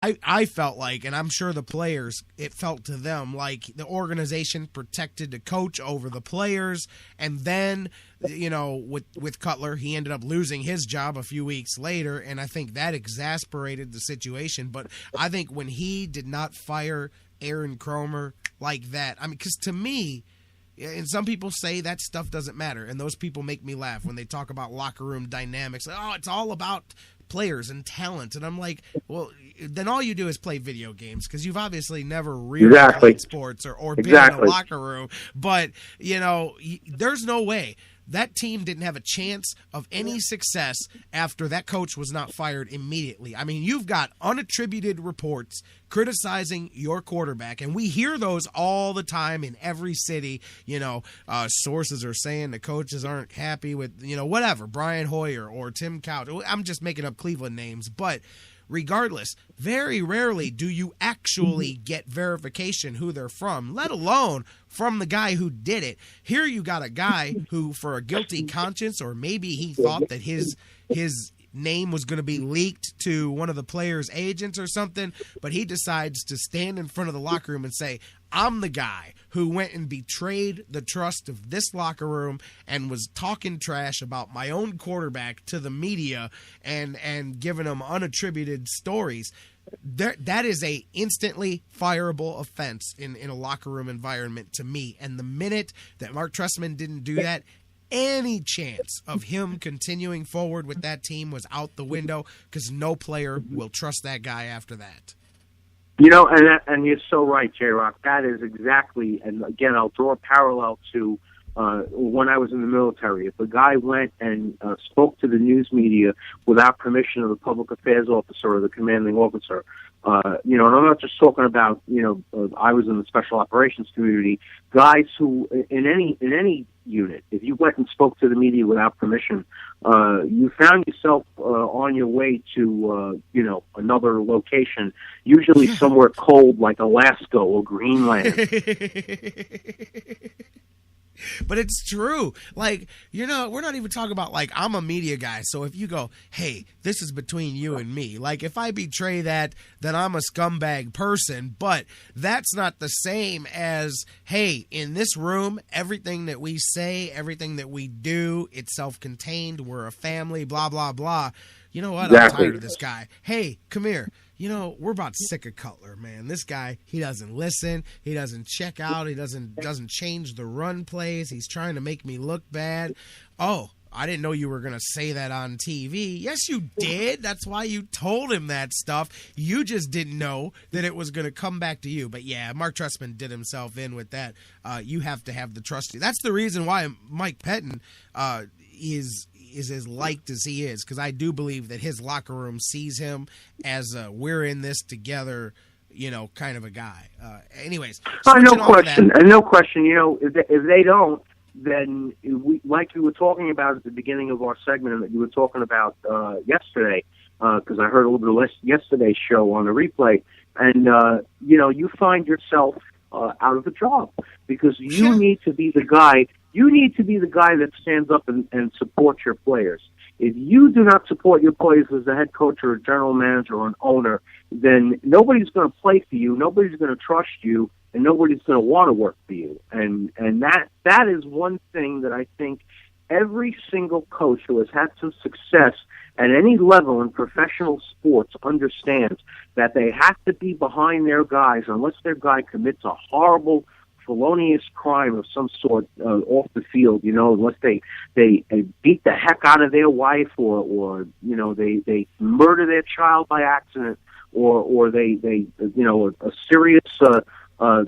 I felt like, and I'm sure the players, it felt to them like the organization protected the coach over the players. And then, with Cutler, he ended up losing his job a few weeks later. And I think that exasperated the situation. But I think when he did not fire Aaron Cromer like that, I mean, because to me, and some people say that stuff doesn't matter. And those people make me laugh when they talk about locker room dynamics. Like, oh, it's all about players and talent. And I'm like, well, then all you do is play video games, because you've obviously never really played sports or been in a locker room. But, there's no way that team didn't have a chance of any success after that coach was not fired immediately. I mean, you've got unattributed reports criticizing your quarterback, and we hear those all the time in every city. Sources are saying the coaches aren't happy with, whatever, Brian Hoyer or Tim Couch. I'm just making up Cleveland names, but regardless, very rarely do you actually get verification who they're from, let alone from the guy who did it. Here you got a guy who, for a guilty conscience, or maybe he thought that his name was going to be leaked to one of the players' agents or something, but he decides to stand in front of the locker room and say, I'm the guy who went and betrayed the trust of this locker room and was talking trash about my own quarterback to the media and giving them unattributed stories. That is a instantly fireable offense in a locker room environment to me. And the minute that Mark Trestman didn't do that, any chance of him continuing forward with that team was out the window, because no player will trust that guy after that. And you're so right, J-Rock. That is exactly, and again, I'll draw a parallel to when I was in the military. If a guy went and spoke to the news media without permission of the public affairs officer or the commanding officer, and I'm not just talking about, I was in the special operations community, guys who, in any unit, if you went and spoke to the media without permission, you found yourself on your way to, another location, usually somewhere cold like Alaska or Greenland. But it's true. Like, we're not even talking about, like, I'm a media guy, so if you go, hey, this is between you and me, like, if I betray that, then I'm a scumbag person. But that's not the same as, hey, in this room, everything that we say, everything that we do, it's self-contained, we're a family, blah, blah, blah. You know what? Exactly. I'm tired of this guy. Hey, come here. We're about sick of Cutler, man. This guy, he doesn't listen. He doesn't check out. He doesn't change the run plays. He's trying to make me look bad. Oh, I didn't know you were going to say that on TV. Yes, you did. That's why you told him that stuff. You just didn't know that it was going to come back to you. But, yeah, Mark Trestman did himself in with that. You have to have the trust. That's the reason why Mike Pettine is as liked as he is, because I do believe that his locker room sees him as a we're in this together, kind of a guy. Anyways. No question. No question. If they don't, then like you were talking about at the beginning of our segment and that you were talking about yesterday, because I heard a little bit of yesterday's show on the replay, and, you find yourself out of a job, because you need to be the guy. You need to be the guy that stands up and supports your players. If you do not support your players as a head coach or a general manager or an owner, then nobody's going to play for you, nobody's going to trust you, and nobody's going to want to work for you. And that is one thing that I think every single coach who has had some success at any level in professional sports understands, that they have to be behind their guys unless their guy commits a horrible, felonious crime of some sort off the field, unless they beat the heck out of their wife or they murder their child by accident or they a serious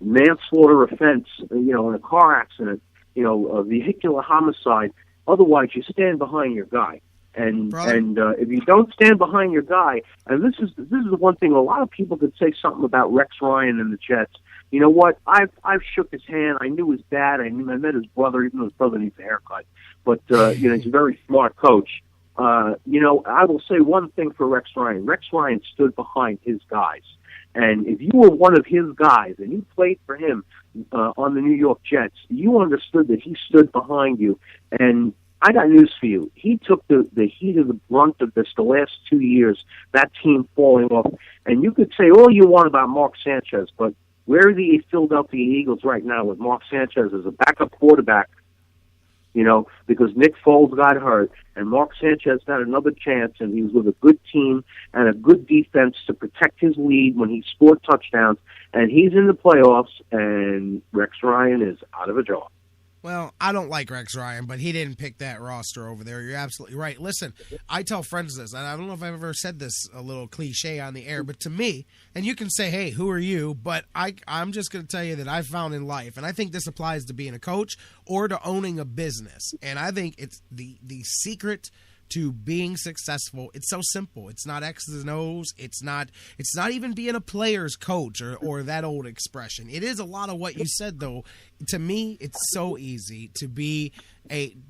manslaughter offense, in a car accident, a vehicular homicide. Otherwise, you stand behind your guy. And if you don't stand behind your guy, and this is the one thing, a lot of people could say something about Rex Ryan and the Jets. You know what? I've shook his hand. I knew his dad. I met his brother, even though his brother needs a haircut. But he's a very smart coach. I will say one thing for Rex Ryan. Rex Ryan stood behind his guys. And if you were one of his guys and you played for him on the New York Jets, you understood that he stood behind you. And I got news for you. He took the heat of the brunt of this the last 2 years, that team falling off. And you could say all you want about Mark Sanchez, but where are the Philadelphia Eagles right now with Mark Sanchez as a backup quarterback? Because Nick Foles got hurt, and Mark Sanchez got another chance, and he was with a good team and a good defense to protect his lead when he scored touchdowns, and he's in the playoffs, and Rex Ryan is out of a job. Well, I don't like Rex Ryan, but he didn't pick that roster over there. You're absolutely right. Listen, I tell friends this, and I don't know if I've ever said this a little cliche on the air, but to me, and you can say, hey, who are you? But I'm just going to tell you that I've found in life, and I think this applies to being a coach or to owning a business, and I think it's the secret to being successful. It's so simple. It's not X's and O's. It's not even being a player's coach or that old expression. It is a lot of what you said, though. To me, it's so easy to be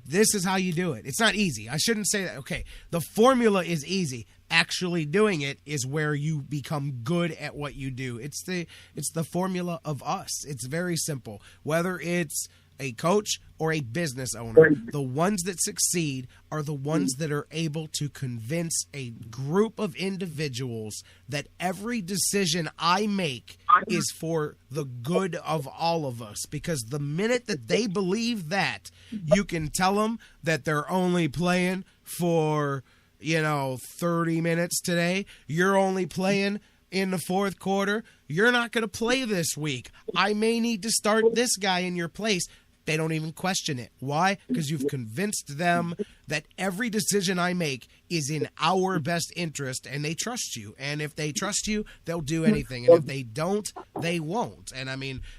this is how you do it. It's not easy. I shouldn't say that. Okay, the formula is easy. Actually doing it is where you become good at what you do. It's the formula of us. It's very simple. Whether it's a coach or a business owner, the ones that succeed are the ones that are able to convince a group of individuals that every decision I make is for the good of all of us. Because the minute that they believe that, you can tell them that they're only playing for 30 minutes today. You're only playing in the fourth quarter. You're not going to play this week. I may need to start this guy in your place. They don't even question it. Why? Because you've convinced them that every decision I make is in our best interest, and they trust you. And if they trust you, they'll do anything. And if they don't, they won't. And,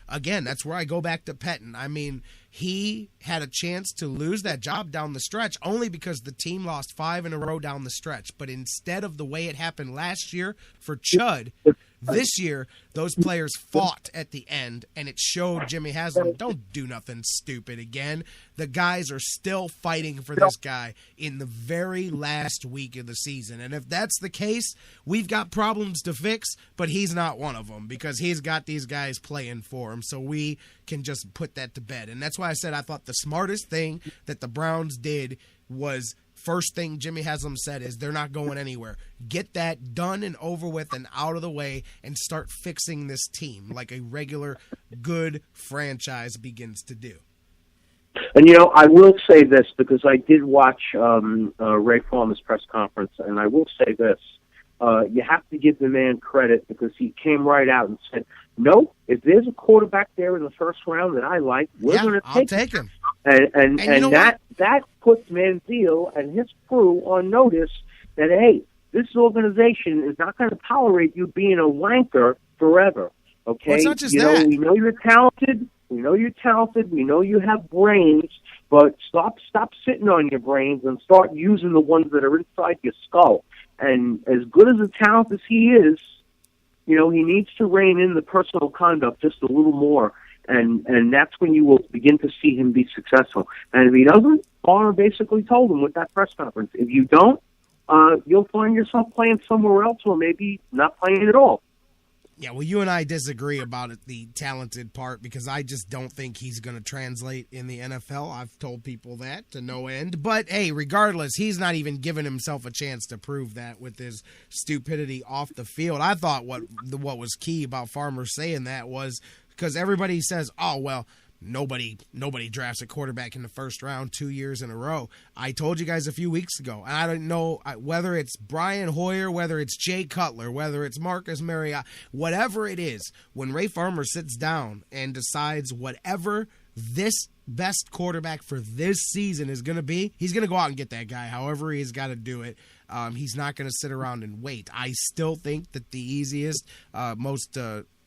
again, that's where I go back to Pettine. He had a chance to lose that job down the stretch only because the team lost 5 in a row down the stretch. But instead of the way it happened last year for Chud, this year, those players fought at the end, and it showed Jimmy Haslam, don't do nothing stupid again. The guys are still fighting for this guy in the very last week of the season. And if that's the case, we've got problems to fix, but he's not one of them because he's got these guys playing for him. So we can just put that to bed. And that's why I said I thought the smartest thing that the Browns did was first thing Jimmy Haslam said is they're not going anywhere. Get that done and over with and out of the way and start fixing this team like a regular good franchise begins to do. And, I will say this because I did watch Ray Farmer's press conference, and I will say this. You have to give the man credit because he came right out and said, no, if there's a quarterback there in the first round that I like, we're going to take him. And that puts Manziel and his crew on notice that, hey, this organization is not going to tolerate you being a wanker forever. Okay? Well, it's not just that. We know you're talented. We know you're talented. We know you have brains, but stop sitting on your brains and start using the ones that are inside your skull. And as good as a talent as he is, he needs to rein in the personal conduct just a little more. And that's when you will begin to see him be successful. And if he doesn't, Barner basically told him with that press conference, if you don't, you'll find yourself playing somewhere else or maybe not playing at all. Yeah, well, you and I disagree about the talented part because I just don't think he's going to translate in the NFL. I've told people that to no end. But, hey, regardless, he's not even giving himself a chance to prove that with his stupidity off the field. I thought what was key about Farmer saying that was because everybody says, oh, well, nobody drafts a quarterback in the first round 2 years in a row. I told you guys a few weeks ago, and I don't know whether it's Brian Hoyer, whether it's Jay Cutler, whether it's Marcus Mariota, whatever it is, when Ray Farmer sits down and decides whatever this best quarterback for this season is going to be, he's going to go out and get that guy however he's got to do it. He's not going to sit around and wait. I still think that the easiest, most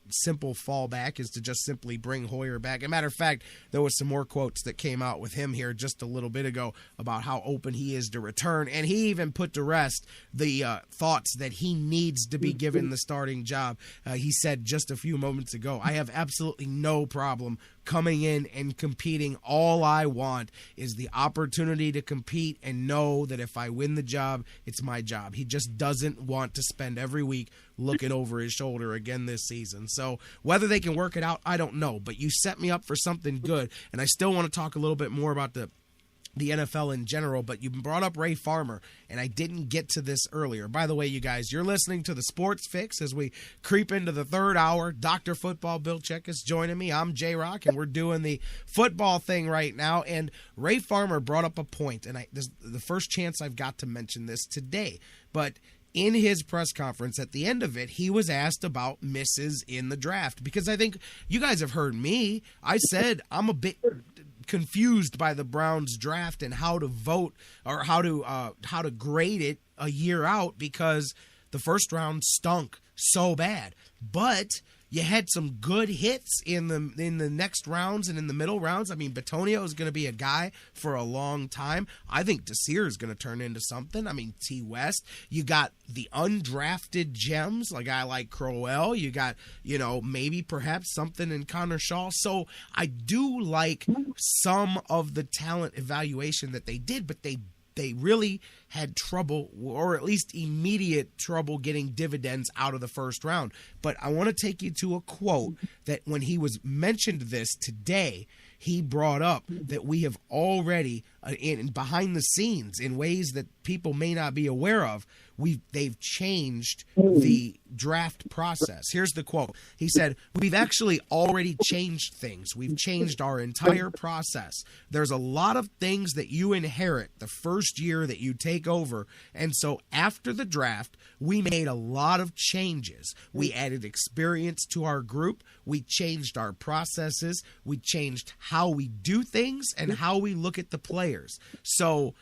simple fallback is to just simply bring Hoyer back. As a matter of fact, there was some more quotes that came out with him here just a little bit ago about how open he is to return, and he even put to rest the thoughts that he needs to be given the starting job. He said just a few moments ago, I have absolutely no problem coming in and competing. All I want is the opportunity to compete and know that if I win the job, it's my job. He just doesn't want to spend every week looking over his shoulder again this season. So whether they can work it out, I don't know. But you set me up for something good. And I still want to talk a little bit more about the the NFL in general, but you brought up Ray Farmer, and I didn't get to this earlier. By the way, you guys, you're listening to the Sports Fix as we creep into the third hour. Dr. Football Bill Check is joining me. I'm J-Rock, and we're doing the football thing right now, and Ray Farmer brought up a point, and this is the first chance I've got to mention this today, but in his press conference at the end of it, he was asked about misses in the draft, because I think you guys have heard me. I said I'm a bit confused by the Browns draft and how to vote or how to grade it a year out, because the first round stunk so bad. But you had some good hits in the next rounds and in the middle rounds. I mean, Bitonio is going to be a guy for a long time. I think Desir is going to turn into something. I mean, T. West. You got the undrafted gems, a guy like Crowell. You got, maybe perhaps something in Connor Shaw. So I do like some of the talent evaluation that they did, but they really had trouble, or at least immediate trouble, getting dividends out of the first round. But I want to take you to a quote that when he was mentioned this today, he brought up that we have already, in behind the scenes, in ways that people may not be aware of, they've changed the draft process. Here's the quote. He said, "We've actually already changed things. We've changed our entire process. There's a lot of things that you inherit the first year that you take over. And so after the draft, we made a lot of changes. We added experience to our group. We changed our processes. We changed how we do things and how we look at the players." So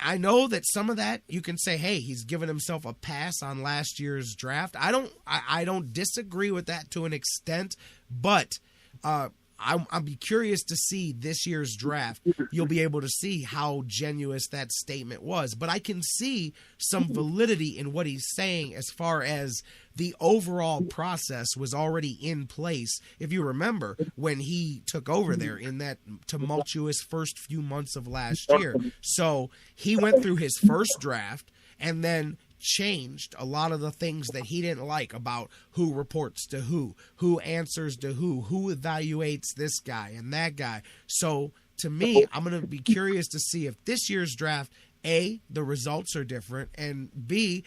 I know that some of that you can say, hey, he's given himself a pass on last year's draft. I don't disagree with that to an extent, but I'll be curious to see this year's draft. You'll be able to see how genuine that statement was. But I can see some validity in what he's saying as far as the overall process was already in place. If you remember when he took over there in that tumultuous first few months of last year. So he went through his first draft and then changed a lot of the things that he didn't like about who reports to who answers to who evaluates this guy and that guy. So to me, I'm going to be curious to see if this year's draft, A, the results are different, and B,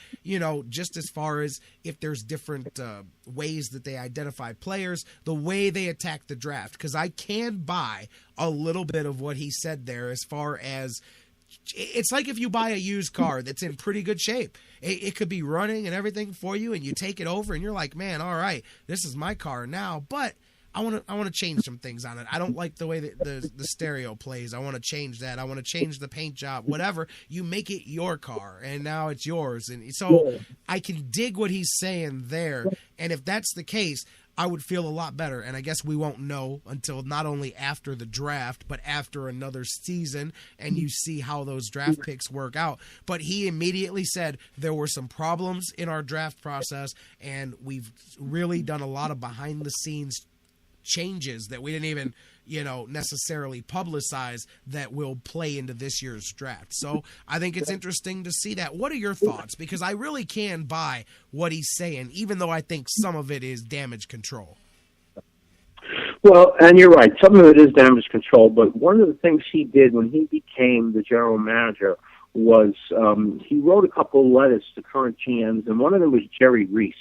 just as far as if there's different ways that they identify players, the way they attack the draft. Because I can buy a little bit of what he said there as far as it's like if you buy a used car that's in pretty good shape. It could be running and everything for you, and you take it over and you're like, man, all right, this is my car now, but I want to change some things on it. I don't like the way that the stereo plays. I want to change that. I want to change the paint job, whatever. You make it your car, and now it's yours. And so I can dig what he's saying there. And if that's the case, I would feel a lot better. And I guess we won't know until not only after the draft, but after another season, and you see how those draft picks work out. But he immediately said there were some problems in our draft process, and we've really done a lot of behind-the-scenes changes that we didn't even, necessarily publicize that will play into this year's draft. So I think it's interesting to see that. What are your thoughts? Because I really can buy what he's saying, even though I think some of it is damage control. Well, and you're right. Some of it is damage control, but one of the things he did when he became the general manager was he wrote a couple of letters to current GMs, and one of them was Jerry Reese.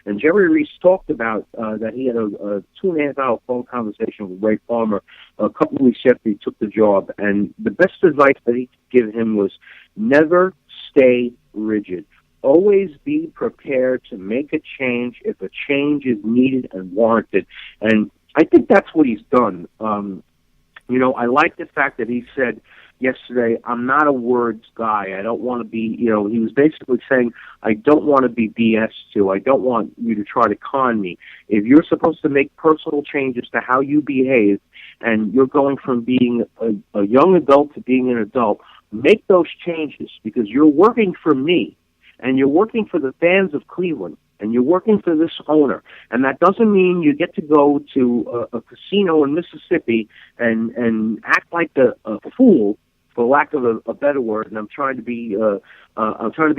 And Jerry Reese talked about that he had a 2.5-hour phone conversation with Ray Farmer a couple of weeks after he took the job. And the best advice that he could give him was never stay rigid. Always be prepared to make a change if a change is needed and warranted. And I think that's what he's done. I like the fact that he said yesterday, I'm not a words guy. I don't want to be, he was basically saying, I don't want to be BS to. I don't want you to try to con me. If you're supposed to make personal changes to how you behave, and you're going from being a young adult to being an adult, make those changes, because you're working for me, and you're working for the fans of Cleveland, and you're working for this owner. And that doesn't mean you get to go to a casino in Mississippi and act like a fool, for lack of a better word, and I'm trying to be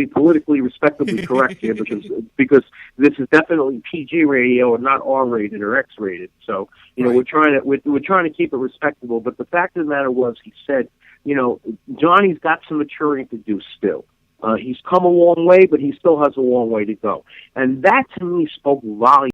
politically respectably correct here, because this is definitely PG radio and not R-rated or X-rated. So we're trying to keep it respectable. But the fact of the matter was, he said Johnny's got some maturing to do still. He's come a long way, but he still has a long way to go. And that, to me, spoke volumes